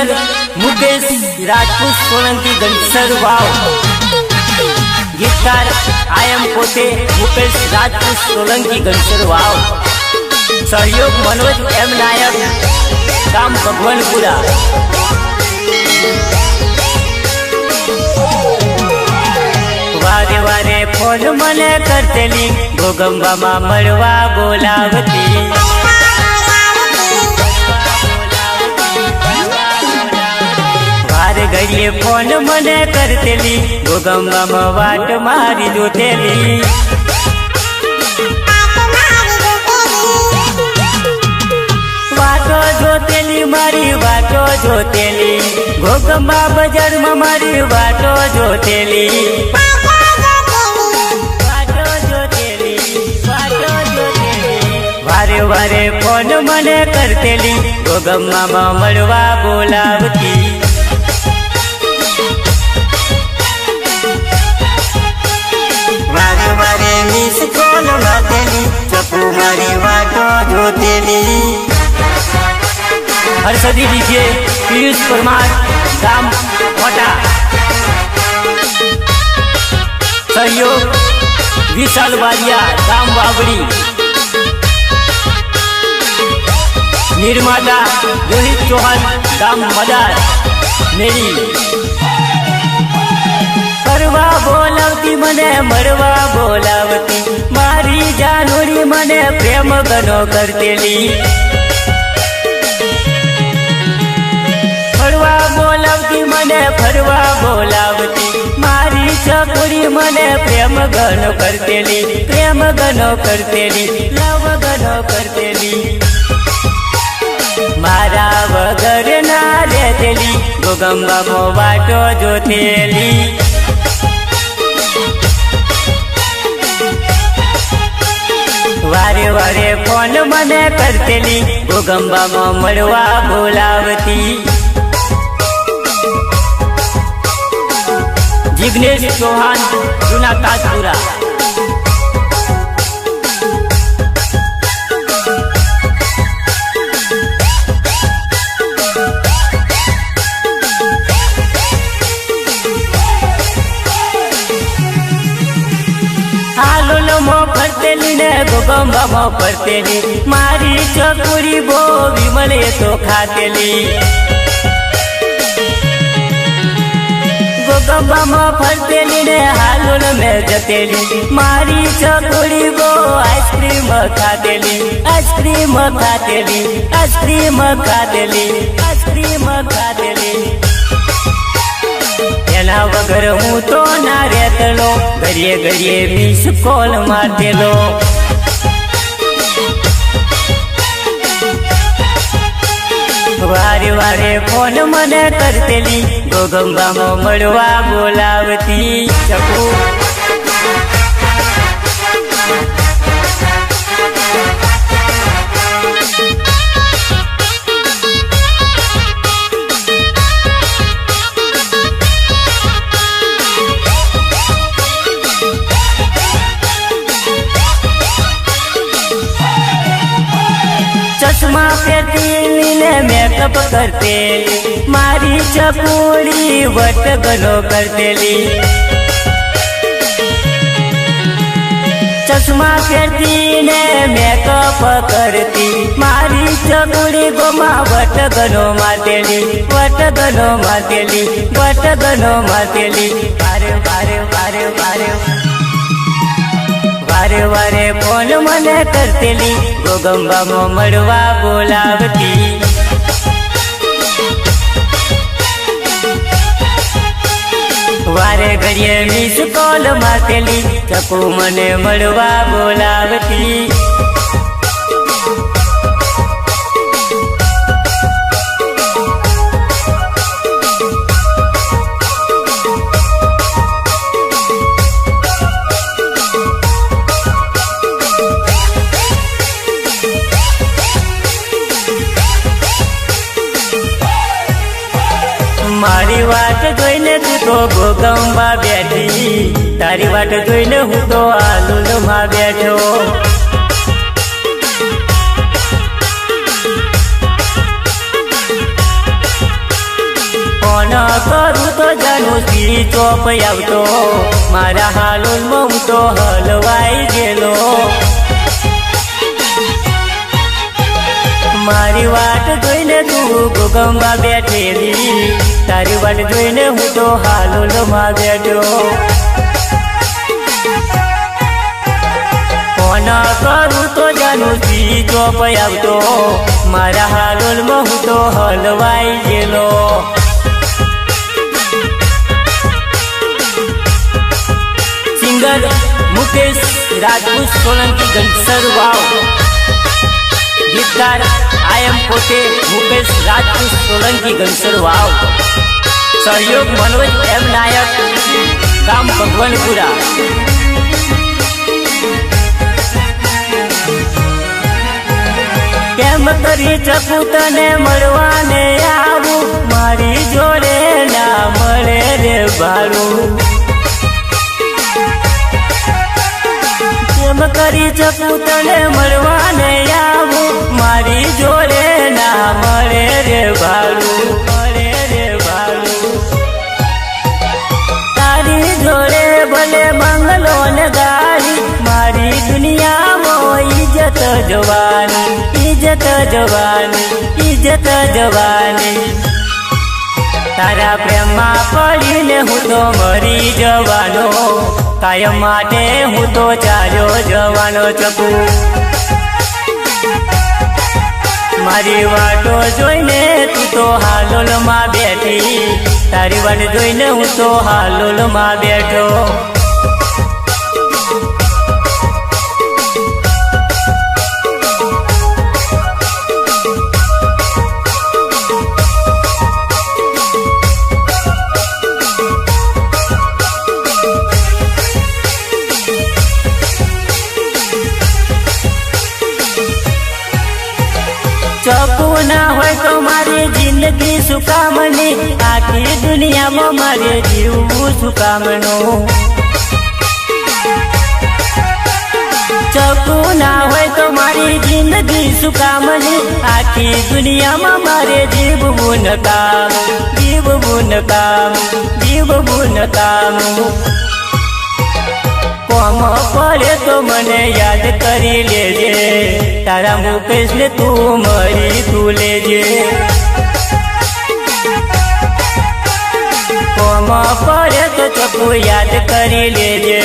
Singer Mukesh Rajput Solanki गणसर वाव। गीतकार आयम पोते मुकेश राजपूत सोलंकी गणसर वाव। सहयोग मनोज एम नायक गाम भगवानपुरा। वारे वारे फोन मने करतेली गोगंबा मा मळवा बोलावती। वारे घड़िए फोन मने करतेली गोगंबा मा वाट मारी जोतेली। वाटो जोतेली मारी वाटो जोतेली गोगंबा बजार में मारी वाटो जोतेली। वारे वारे फोन मने करतेली गोगंबा मा मळवा बोलावती। वारे वारे मिस कॉल मारतेली चप्पू मारी वाटो जोतेली। हर्षदी डीजे पीयूष परमार गाम कोटा। सहयोग विशाल बारिया गाम बाबड़ी। निर्माता रोहित चौहान गाम मदार मेरी। करवा बोलावती मने मरवा बोलावती मारी जानोरी मने प्रेम गनो करतेली। फरवा बोलावती मने फरवा बोलावती मारी चकोरी मने प्रेम गनो करतेली। प्रेम गनो करतेली लव गनो करतेली। मारा वगर ना रहतेली गोगंबा मो वाटो जोतेली। वारे वारे फोन मने करतेली गोगंबा मो मळवा बोलावती। जिग्नेश चौहान जूना ताजपुरा। हालो मो फरतेली ने गोगंबा मो फरतेली मारी चकुरी बो विमले तो खातेली। गोगंबा मो फरतेली ने हालो में जतेली मारी चकुरी बो आइसक्रीम खातेली। आइसक्रीम खातेली आइसक्रीम खातेली आइसक्रीम खातेली। एना वगर हूँ तो ना रहतलो घड़िए घड़िए मिस कॉल मारतेलो। वारे वारे फोन मने करतेली गोगंबा मो मळवा बोलावती। चकू चश्मा पहनती ने मेकअप करतेली मारी चपूड़ी वट गनो करतेली। चश्मा पहनती ने मेकअप करती मारी चपूड़ी गोमा वट गनो मारतेली। वट गनो मारतेली वट गनो मारतेली। वारे वारे वारे वारे वारे वारे फोन मने करतेली गोगंबा मो मळवा बोलावती। वारे घड़िए मिस कॉल मारतेली चकू मने मळवा बोलावती। मारी वाट जोईने तू तो गोगंबा बैठी तारी वाट जोईने हूँ तो आलूल में बैठो। જાનું સ્વીચ ઓફ આવતો મારા હાલોલમાં હું તો હલવાઈ ગયેલો મારી વાટ જોઈને તું ગોગંબા બેઠેલી તારી વાટ જોઈને હું તો હાલોલમાં બેઠો ફોન કરું તો જાનું સ્વીચ ઓફ આવતો મારા હાલોલમાં હું તો હલવાઈ ગયેલો સિંગર મુકેશ રાજપૂત સોલંકી ગણસર વાવ ગીતકાર આયમ પોતે મુકેશ રાજપૂત સોલંકી ગણસર વાવ સહયોગ મનોજ એમ નાયક ગામ ભગવાનપુરા કેમ કરી શકું તને મળવાને આવું મારી જોડે ના મળે રે ભાડું કેમ કરી શકું તને મળવાને આવું મારી જોડે ના મળે રે ભાડું મળે રે ભાડું તારી જોડે ભલે મંગલો ને ગાડી મારી દુનિયામાં ઇજ્જત જવાની ઇજ્જત જવાની ઇજ્જત જવાની તારા પ્રેમમાં પડીને હું તો મરી જવાનો કાયમ માટે હું તો ચાલ્યો જવાનો ચકું મારી વાતો જોઈને તું તો હાલોલમાં બેઠી તારી વાટ જોઈને હું તો હાલોલમાં બેઠો ચકુ ના હોય તો મારી જિંદગી સુકામની આખી દુનિયામાં મારે જીવવું સુકામનું ચકુ ના હોય તો મારી જિંદગી સુકામની આખી દુનિયામાં મારે જીવવું નકામ જીવવું નકામ જીવવું નકામ કોમ પડે તો મને યાદ કરી લેજે તારા મુકેશ ને તું મળી તું લેજે કોમ પડે તો ચકુ યાદ કરી લેજે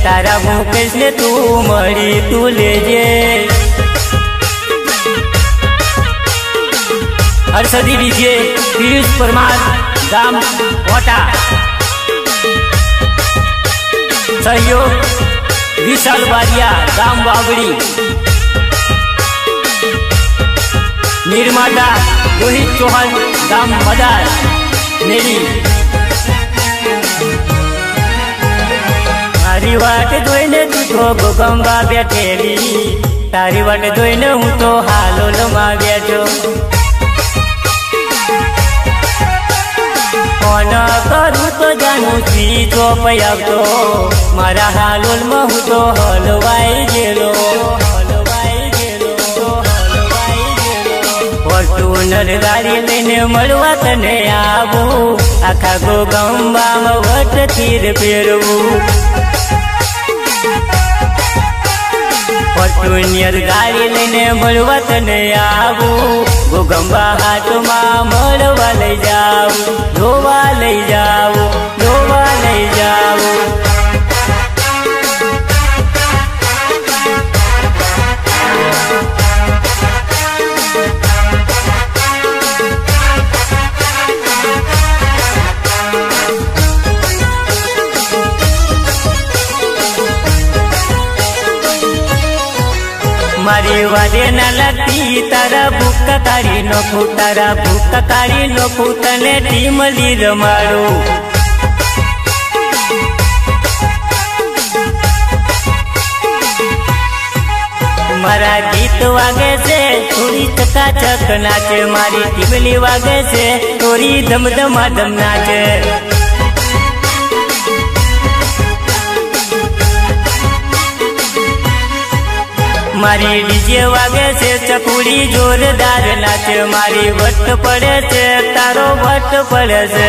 તારા મુકેશ ને તું મળી તું લેજે હર્ષદી ડીજે પિયુષ પરમાર ગામ કોટા સહયોગ વિશાલ બારિયા ગામ વાવડી નિર્માતા રોહિત ચૌહાણ ગામ મદાર મેરી મારી વાટ જોઈને તું તો ગોગંબા બેઠેલી તારી વાટ જોઈને હું તો હાલોલમાં બેઠો ફોન કરું તો જાનું સ્વીચ ઓફ આવતો મારા હાલોલમાં હું તો હલવાઈ ગયેલો હલવાઈ ગયેલો હલવાઈ ગયેલો ફોર્ચ્યુનર ગાડી લઈને મળવા તને આવું આખા ગોગંબામાં વટ તીર ફેરવું ફોર્ચ્યુનર ગાડી લઈને મળવા તને આવું ગોગંબા હાથમાં મળવા લઈ જાવું જોવા લઈ જાવું જોવા લઈ જાવું મારી વાદે ના લગતી તારા ભૂકા કાઢી નોખું તારા ભૂકા કાઢી નોખું તને ટીમલી રમાડું મારા ગીત વાગે છે થોડી ચકાચક નાચે મારી ટીમલી વાગે છે થોડી ધમધમાધમ નાચે મારી ડીજે વાગે છે ચકુડી જોરદાર નાચે મારી વટ પડે છે તારો વટ પડે છે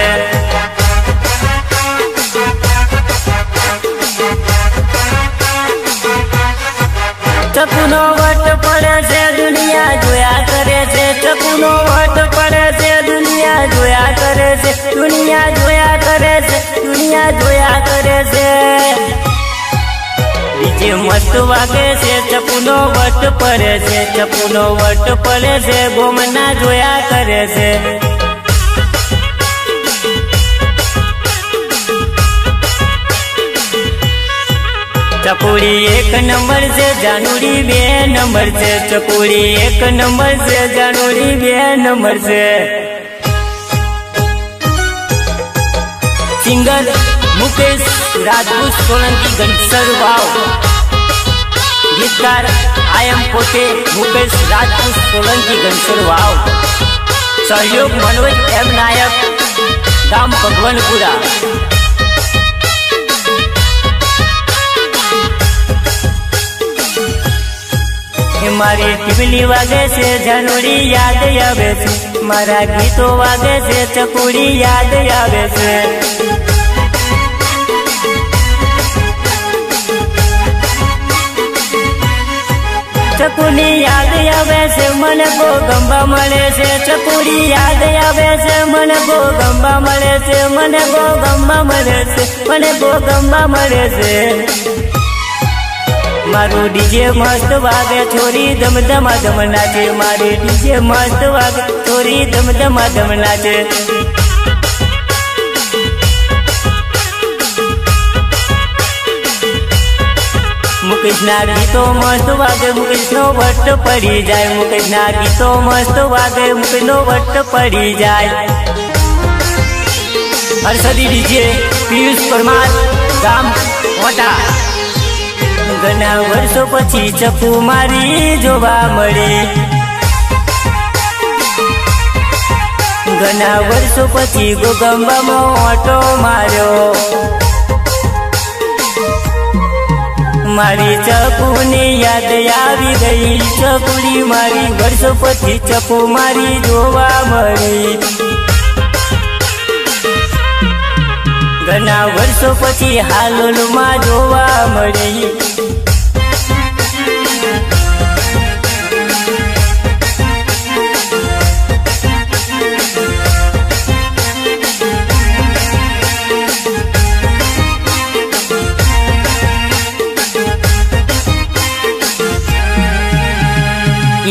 ચકુનો વટ પડે છે દુનિયા જોયા કરે છે, ચકુનો વટ પડે છે દુનિયા જોયા કરે છે, દુનિયા જોયા કરે છે, દુનિયા જોયા કરે છે. ડીજે મસ્ત વાગે છે, ચકુનો વટ પડે છે, ચકુનો વટ પડે છે, ગોમના જોયા કરે છે. ચકુડી 1 નંબર છે, જાનુડી 2 નંબર છે, ચકુડી 1 નંબર છે, જાનુડી 2 નંબર છે. સિંગર મુકેશ રાજપૂત સોલંકી ઘનસર વાવ, ગીતકાર આયમ પોતે મુકેશ રાજપૂત સોલંકી ઘનસર વાવ, સહયોગ મનોજ એમ નાયક ગામ ભગવાનપુરા. મારી ટીબલી વાગે છે, જાનુડી યાદ આવે છે, મારા ગીતો વાગે છે, ચકુડી યાદ આવે છે. ચકુની યાદ આવે છે, મને ગોગંબા મળે છે, ચકુડી યાદ આવે છે, મને ગોગંબા મળે છે, મને ગોગંબા મળે છે, મને ગોગંબા મળે છે. મારું ડીજે મસ્ત વાગે, છોરી ધમધમા ધમ નાચે, મારી ડીજે મસ્ત વાગે, છોરી ધમધમા ધમ નાચે. મુકેશના ગીતો મસ્ત વાગે, મુકેશનો વટ પડી જાય, મુકેશના ગીતો મસ્ત વાગે, મુકેશનો વટ પડી જાય. હર્ષદી ડીજે પિયુષ પરમાર ગામ મોટા. ઘણા વર્ષો પછી ચકુ મારી જોવા મળી, ઘણા વર્ષો પછી ગોગંબામાં ઓટો માર્યો. મારી ચકુની યાદ આવી ગઈ, ચકુડી મારી વર્ષો પછી ચકુ મારી જોવા મળી. ઘણા વર્ષો પછી હાલોલમાં જોવા મળી.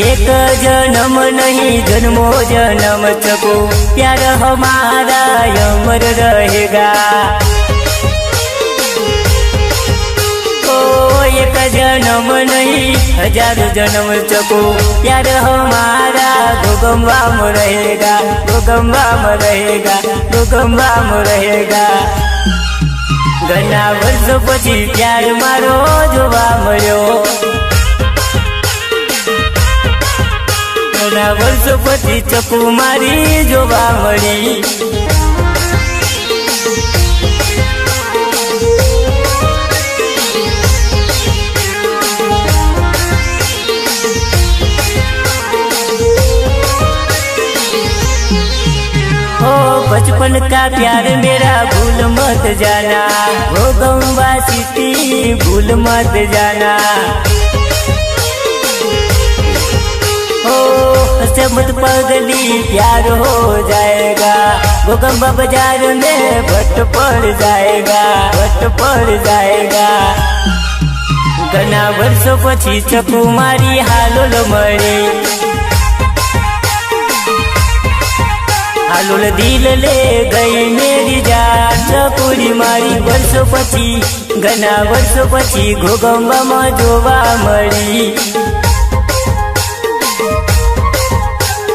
एक जन्म नहीं जन्मो जन्म चको, प्यार हमारा अमर रहेगा. ओ एक जन्म नहीं 1000 जन्म चको, प्यार हमारा गोगंबा में रहेगा, गोगंबा में रहेगा, गोगंबा में रहेगा. घना वर्ष पछी प्यार मारो जोवा मळ्यो, ઘણા વર્ષો પછી ચકુ મારી જોવા મળી. ओ बचपन का प्यार मेरा भूल मत जाना, गोगंबा सिटी भूल मत जाना. से मत पगली प्यार हो जाएगा, गोगंबा बाजार में भट्ट पड़ जाएगा, भट्ट पड़ जाएगा. घना वर्षों पछी चकु मारी हालोल मળી, हालोल दिल ले गई मेरी जान, चकुड़ी मारी वर्षों पछी, घना वर्षों पछी गोगंबा में जोवा मળી.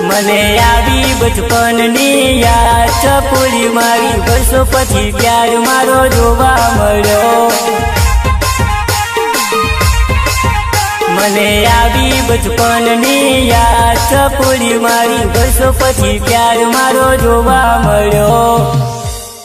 મને આવી બચપનની યાદ, ચકુડી મારી વર્ષો પછી પ્યાર મારો જોવા મળ્યો. મને આવી બચપનની યાદ, ચકુડી મારી વર્ષો પછી પ્યાર મારો જોવા મળ્યો.